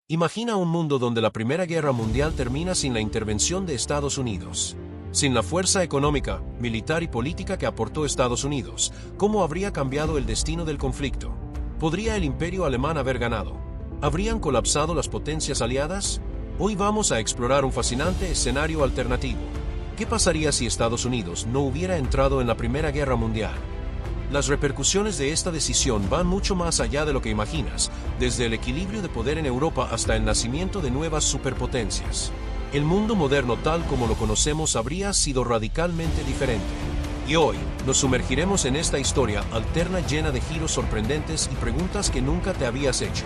Imagina un mundo donde la Primera Guerra Mundial termina sin la intervención de Estados Unidos. Sin la fuerza económica, militar y política que aportó Estados Unidos, ¿cómo habría cambiado el destino del conflicto? ¿Podría el Imperio Alemán haber ganado? ¿Habrían colapsado las potencias aliadas? Hoy vamos a explorar un fascinante escenario alternativo. ¿Qué pasaría si Estados Unidos no hubiera entrado en la Primera Guerra Mundial? Las repercusiones de esta decisión van mucho más allá de lo que imaginas, desde el equilibrio de poder en Europa hasta el nacimiento de nuevas superpotencias. El mundo moderno tal como lo conocemos habría sido radicalmente diferente. Y hoy, nos sumergiremos en esta historia alterna llena de giros sorprendentes y preguntas que nunca te habías hecho.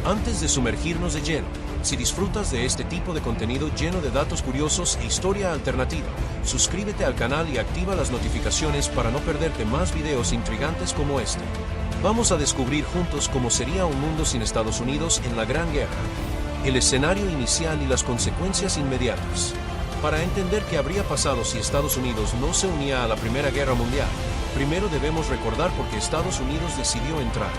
Antes de sumergirnos de lleno, si disfrutas de este tipo de contenido lleno de datos curiosos e historia alternativa, suscríbete al canal y activa las notificaciones para no perderte más videos intrigantes como este. Vamos a descubrir juntos cómo sería un mundo sin Estados Unidos en la Gran Guerra, el escenario inicial y las consecuencias inmediatas. Para entender qué habría pasado si Estados Unidos no se unía a la Primera Guerra Mundial, primero debemos recordar por qué Estados Unidos decidió entrar.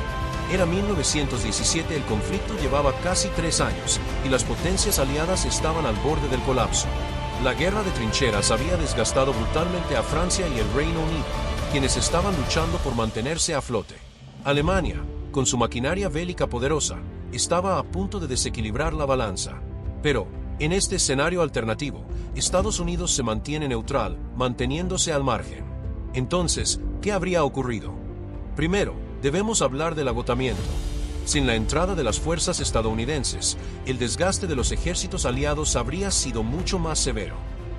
Era 1917, el conflicto llevaba casi 3 años, y las potencias aliadas estaban al borde del colapso. La guerra de trincheras había desgastado brutalmente a Francia y el Reino Unido, quienes estaban luchando por mantenerse a flote. Alemania, con su maquinaria bélica poderosa, estaba a punto de desequilibrar la balanza. Pero, en este escenario alternativo, Estados Unidos se mantiene neutral, manteniéndose al margen. Entonces, ¿qué habría ocurrido? Primero, debemos hablar del agotamiento. Sin la entrada de las fuerzas estadounidenses, el desgaste de los ejércitos aliados habría sido mucho más severo.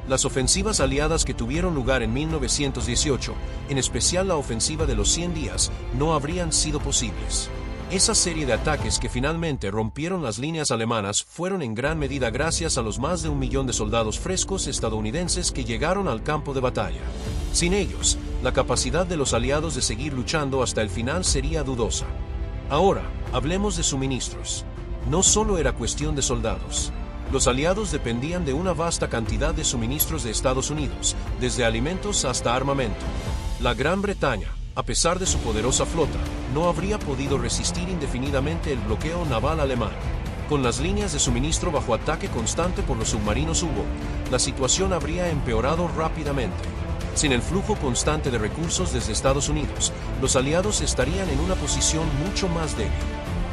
Las ofensivas aliadas que tuvieron lugar en 1918, en especial la ofensiva de los 100 días, no habrían sido posibles. Esa serie de ataques que finalmente rompieron las líneas alemanas fueron en gran medida gracias a los más de 1 millón de soldados frescos estadounidenses que llegaron al campo de batalla. Sin ellos, la capacidad de los aliados de seguir luchando hasta el final sería dudosa. Ahora, hablemos de suministros. No solo era cuestión de soldados. Los aliados dependían de una vasta cantidad de suministros de Estados Unidos, desde alimentos hasta armamento. La Gran Bretaña, a pesar de su poderosa flota, no habría podido resistir indefinidamente el bloqueo naval alemán. Con las líneas de suministro bajo ataque constante por los submarinos U-Boot, la situación habría empeorado rápidamente. Sin el flujo constante de recursos desde Estados Unidos, los aliados estarían en una posición mucho más débil.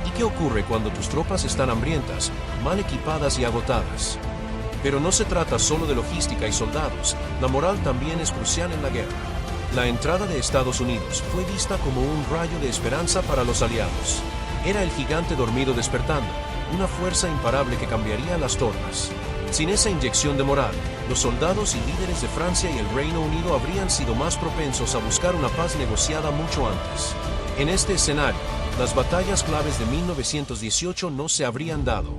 ¿Y qué ocurre cuando tus tropas están hambrientas, mal equipadas y agotadas? Pero no se trata solo de logística y soldados, la moral también es crucial en la guerra. La entrada de Estados Unidos fue vista como un rayo de esperanza para los aliados. Era el gigante dormido despertando, una fuerza imparable que cambiaría las tornas. Sin esa inyección de moral, los soldados y líderes de Francia y el Reino Unido habrían sido más propensos a buscar una paz negociada mucho antes. En este escenario, las batallas claves de 1918 no se habrían dado.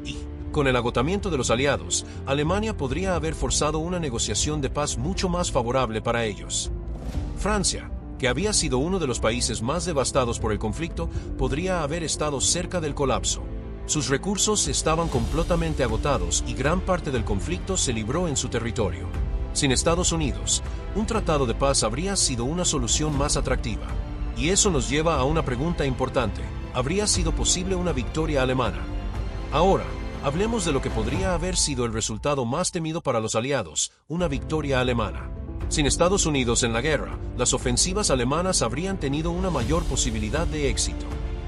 Y, con el agotamiento de los aliados, Alemania podría haber forzado una negociación de paz mucho más favorable para ellos. Francia, que había sido uno de los países más devastados por el conflicto, podría haber estado cerca del colapso. Sus recursos estaban completamente agotados y gran parte del conflicto se libró en su territorio. Sin Estados Unidos, un tratado de paz habría sido una solución más atractiva. Y eso nos lleva a una pregunta importante. ¿Habría sido posible una victoria alemana? Ahora, hablemos de lo que podría haber sido el resultado más temido para los aliados, una victoria alemana. Sin Estados Unidos en la guerra, las ofensivas alemanas habrían tenido una mayor posibilidad de éxito.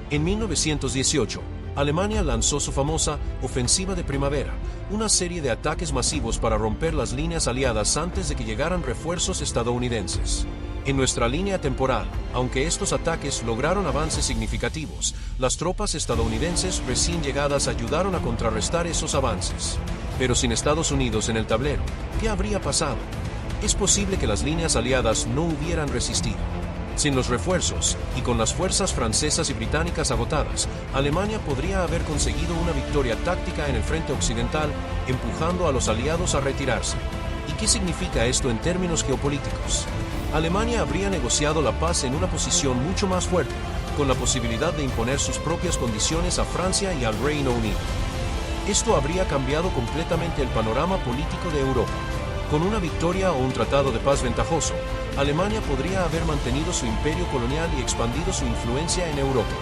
En 1918, Alemania lanzó su famosa Ofensiva de Primavera, una serie de ataques masivos para romper las líneas aliadas antes de que llegaran refuerzos estadounidenses. En nuestra línea temporal, aunque estos ataques lograron avances significativos, las tropas estadounidenses recién llegadas ayudaron a contrarrestar esos avances. Pero sin Estados Unidos en el tablero, ¿qué habría pasado? Es posible que las líneas aliadas no hubieran resistido. Sin los refuerzos, y con las fuerzas francesas y británicas agotadas, Alemania podría haber conseguido una victoria táctica en el frente occidental, empujando a los aliados a retirarse. ¿Y qué significa esto en términos geopolíticos? Alemania habría negociado la paz en una posición mucho más fuerte, con la posibilidad de imponer sus propias condiciones a Francia y al Reino Unido. Esto habría cambiado completamente el panorama político de Europa. Con una victoria o un tratado de paz ventajoso, Alemania podría haber mantenido su imperio colonial y expandido su influencia en Europa.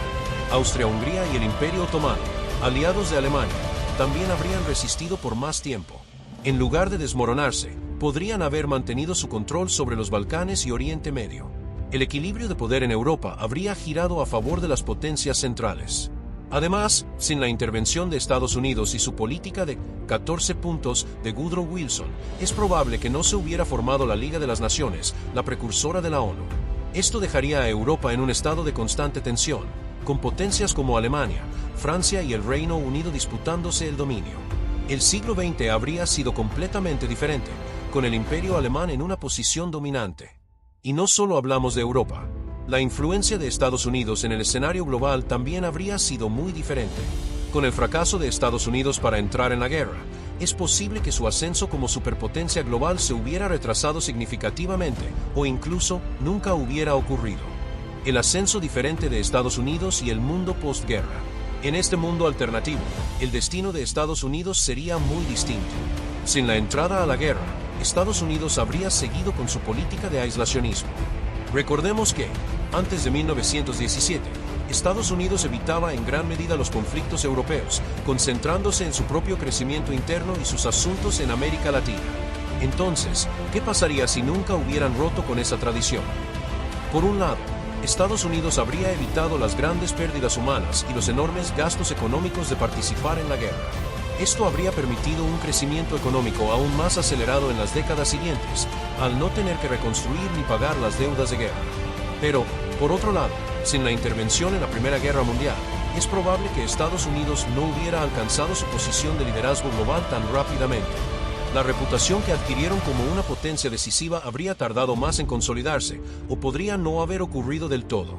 Austria-Hungría y el Imperio Otomano, aliados de Alemania, también habrían resistido por más tiempo. En lugar de desmoronarse, podrían haber mantenido su control sobre los Balcanes y Oriente Medio. El equilibrio de poder en Europa habría girado a favor de las potencias centrales. Además, sin la intervención de Estados Unidos y su política de 14 puntos de Woodrow Wilson, es probable que no se hubiera formado la Liga de las Naciones, la precursora de la ONU. Esto dejaría a Europa en un estado de constante tensión, con potencias como Alemania, Francia y el Reino Unido disputándose el dominio. El siglo XX habría sido completamente diferente, con el Imperio Alemán en una posición dominante. Y no solo hablamos de Europa. La influencia de Estados Unidos en el escenario global también habría sido muy diferente. Con el fracaso de Estados Unidos para entrar en la guerra, es posible que su ascenso como superpotencia global se hubiera retrasado significativamente o incluso nunca hubiera ocurrido. El ascenso diferente de Estados Unidos y el mundo postguerra. En este mundo alternativo, el destino de Estados Unidos sería muy distinto. Sin la entrada a la guerra, Estados Unidos habría seguido con su política de aislacionismo. Recordemos que, antes de 1917, Estados Unidos evitaba en gran medida los conflictos europeos, concentrándose en su propio crecimiento interno y sus asuntos en América Latina. Entonces, ¿qué pasaría si nunca hubieran roto con esa tradición? Por un lado, Estados Unidos habría evitado las grandes pérdidas humanas y los enormes gastos económicos de participar en la guerra. Esto habría permitido un crecimiento económico aún más acelerado en las décadas siguientes, al no tener que reconstruir ni pagar las deudas de guerra. Pero, por otro lado, sin la intervención en la Primera Guerra Mundial, es probable que Estados Unidos no hubiera alcanzado su posición de liderazgo global tan rápidamente. La reputación que adquirieron como una potencia decisiva habría tardado más en consolidarse, o podría no haber ocurrido del todo.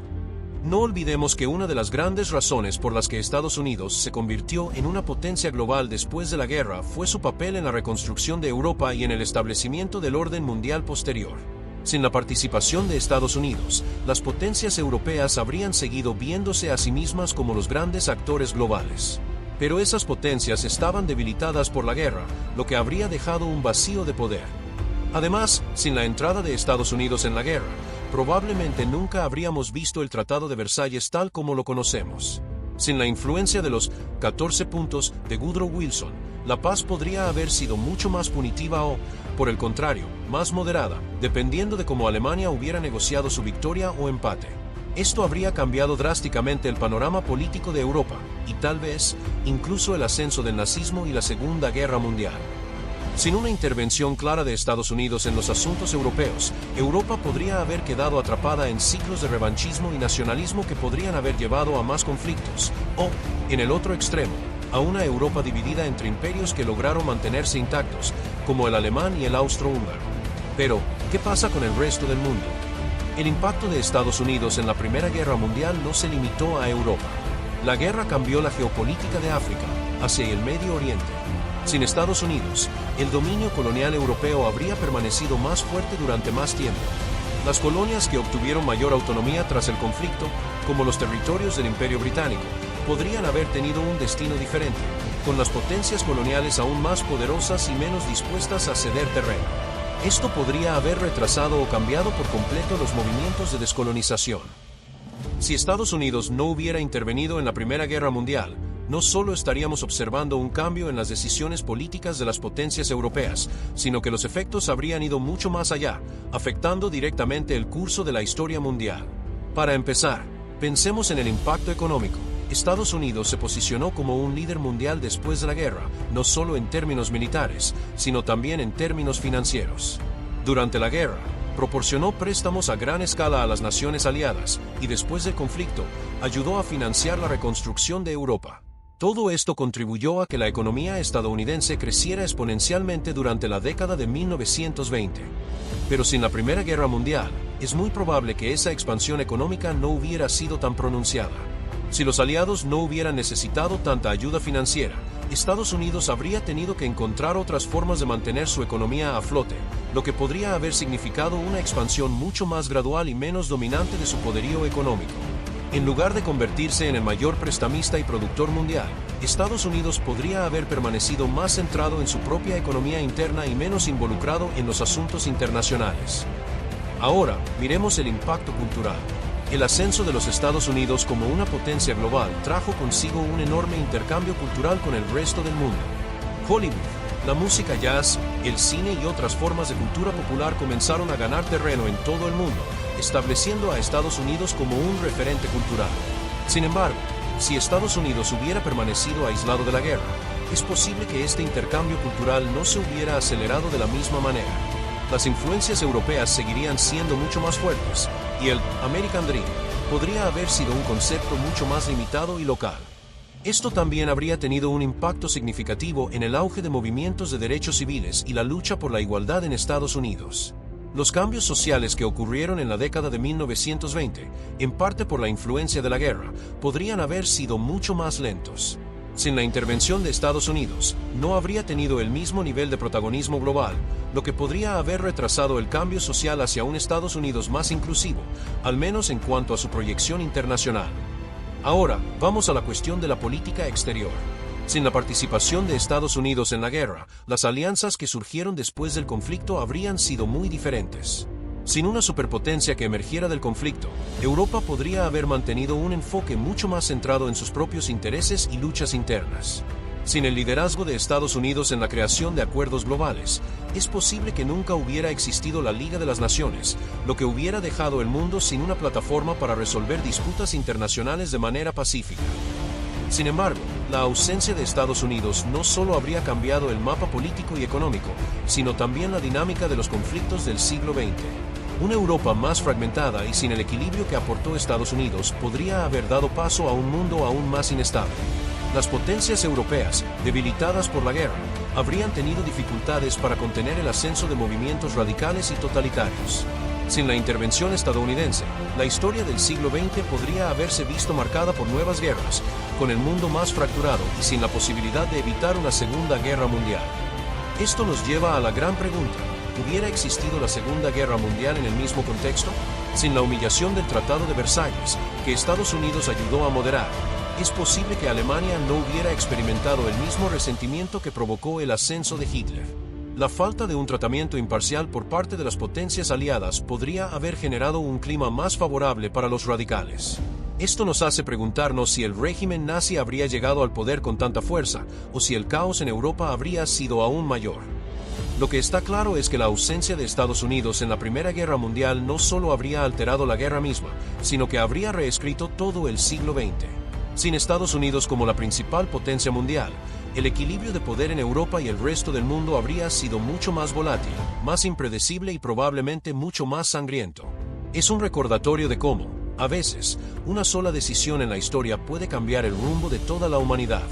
No olvidemos que una de las grandes razones por las que Estados Unidos se convirtió en una potencia global después de la guerra fue su papel en la reconstrucción de Europa y en el establecimiento del orden mundial posterior. Sin la participación de Estados Unidos, las potencias europeas habrían seguido viéndose a sí mismas como los grandes actores globales. Pero esas potencias estaban debilitadas por la guerra, lo que habría dejado un vacío de poder. Además, sin la entrada de Estados Unidos en la guerra, probablemente nunca habríamos visto el Tratado de Versalles tal como lo conocemos. Sin la influencia de los 14 puntos de Woodrow Wilson, la paz podría haber sido mucho más punitiva o, por el contrario, más moderada, dependiendo de cómo Alemania hubiera negociado su victoria o empate. Esto habría cambiado drásticamente el panorama político de Europa, y tal vez, incluso el ascenso del nazismo y la Segunda Guerra Mundial. Sin una intervención clara de Estados Unidos en los asuntos europeos, Europa podría haber quedado atrapada en ciclos de revanchismo y nacionalismo que podrían haber llevado a más conflictos, o, en el otro extremo, a una Europa dividida entre imperios que lograron mantenerse intactos, como el alemán y el austrohúngaro. Pero, ¿qué pasa con el resto del mundo? El impacto de Estados Unidos en la Primera Guerra Mundial no se limitó a Europa. La guerra cambió la geopolítica de África, hacia el Medio Oriente. Sin Estados Unidos, el dominio colonial europeo habría permanecido más fuerte durante más tiempo. Las colonias que obtuvieron mayor autonomía tras el conflicto, como los territorios del Imperio Británico, podrían haber tenido un destino diferente, con las potencias coloniales aún más poderosas y menos dispuestas a ceder terreno. Esto podría haber retrasado o cambiado por completo los movimientos de descolonización. Si Estados Unidos no hubiera intervenido en la Primera Guerra Mundial, no solo estaríamos observando un cambio en las decisiones políticas de las potencias europeas, sino que los efectos habrían ido mucho más allá, afectando directamente el curso de la historia mundial. Para empezar, pensemos en el impacto económico. Estados Unidos se posicionó como un líder mundial después de la guerra, no solo en términos militares, sino también en términos financieros. Durante la guerra, proporcionó préstamos a gran escala a las naciones aliadas, y después del conflicto, ayudó a financiar la reconstrucción de Europa. Todo esto contribuyó a que la economía estadounidense creciera exponencialmente durante la década de 1920. Pero sin la Primera Guerra Mundial, es muy probable que esa expansión económica no hubiera sido tan pronunciada. Si los aliados no hubieran necesitado tanta ayuda financiera, Estados Unidos habría tenido que encontrar otras formas de mantener su economía a flote, lo que podría haber significado una expansión mucho más gradual y menos dominante de su poderío económico. En lugar de convertirse en el mayor prestamista y productor mundial, Estados Unidos podría haber permanecido más centrado en su propia economía interna y menos involucrado en los asuntos internacionales. Ahora, miremos el impacto cultural. El ascenso de los Estados Unidos como una potencia global trajo consigo un enorme intercambio cultural con el resto del mundo. Hollywood, la música jazz, el cine y otras formas de cultura popular comenzaron a ganar terreno en todo el mundo, estableciendo a Estados Unidos como un referente cultural. Sin embargo, si Estados Unidos hubiera permanecido aislado de la guerra, es posible que este intercambio cultural no se hubiera acelerado de la misma manera. Las influencias europeas seguirían siendo mucho más fuertes, y el American Dream podría haber sido un concepto mucho más limitado y local. Esto también habría tenido un impacto significativo en el auge de movimientos de derechos civiles y la lucha por la igualdad en Estados Unidos. Los cambios sociales que ocurrieron en la década de 1920, en parte por la influencia de la guerra, podrían haber sido mucho más lentos. Sin la intervención de Estados Unidos, no habría tenido el mismo nivel de protagonismo global, lo que podría haber retrasado el cambio social hacia un Estados Unidos más inclusivo, al menos en cuanto a su proyección internacional. Ahora, vamos a la cuestión de la política exterior. Sin la participación de Estados Unidos en la guerra, las alianzas que surgieron después del conflicto habrían sido muy diferentes. Sin una superpotencia que emergiera del conflicto, Europa podría haber mantenido un enfoque mucho más centrado en sus propios intereses y luchas internas. Sin el liderazgo de Estados Unidos en la creación de acuerdos globales, es posible que nunca hubiera existido la Liga de las Naciones, lo que hubiera dejado el mundo sin una plataforma para resolver disputas internacionales de manera pacífica. Sin embargo, la ausencia de Estados Unidos no solo habría cambiado el mapa político y económico, sino también la dinámica de los conflictos del siglo XX. Una Europa más fragmentada y sin el equilibrio que aportó Estados Unidos podría haber dado paso a un mundo aún más inestable. Las potencias europeas, debilitadas por la guerra, habrían tenido dificultades para contener el ascenso de movimientos radicales y totalitarios. Sin la intervención estadounidense, la historia del siglo XX podría haberse visto marcada por nuevas guerras, con el mundo más fracturado y sin la posibilidad de evitar una Segunda Guerra Mundial. Esto nos lleva a la gran pregunta: ¿hubiera existido la Segunda Guerra Mundial en el mismo contexto? Sin la humillación del Tratado de Versalles, que Estados Unidos ayudó a moderar, es posible que Alemania no hubiera experimentado el mismo resentimiento que provocó el ascenso de Hitler. La falta de un tratamiento imparcial por parte de las potencias aliadas podría haber generado un clima más favorable para los radicales. Esto nos hace preguntarnos si el régimen nazi habría llegado al poder con tanta fuerza, o si el caos en Europa habría sido aún mayor. Lo que está claro es que la ausencia de Estados Unidos en la Primera Guerra Mundial no solo habría alterado la guerra misma, sino que habría reescrito todo el siglo XX. Sin Estados Unidos como la principal potencia mundial, el equilibrio de poder en Europa y el resto del mundo habría sido mucho más volátil, más impredecible y probablemente mucho más sangriento. Es un recordatorio de cómo, a veces, una sola decisión en la historia puede cambiar el rumbo de toda la humanidad.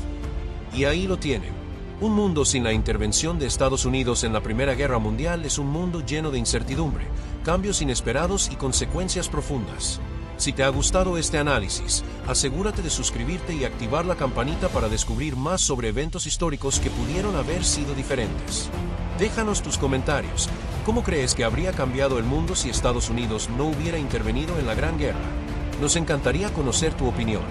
Y ahí lo tienen. Un mundo sin la intervención de Estados Unidos en la Primera Guerra Mundial es un mundo lleno de incertidumbre, cambios inesperados y consecuencias profundas. Si te ha gustado este análisis, asegúrate de suscribirte y activar la campanita para descubrir más sobre eventos históricos que pudieron haber sido diferentes. Déjanos tus comentarios. ¿Cómo crees que habría cambiado el mundo si Estados Unidos no hubiera intervenido en la Gran Guerra? Nos encantaría conocer tu opinión.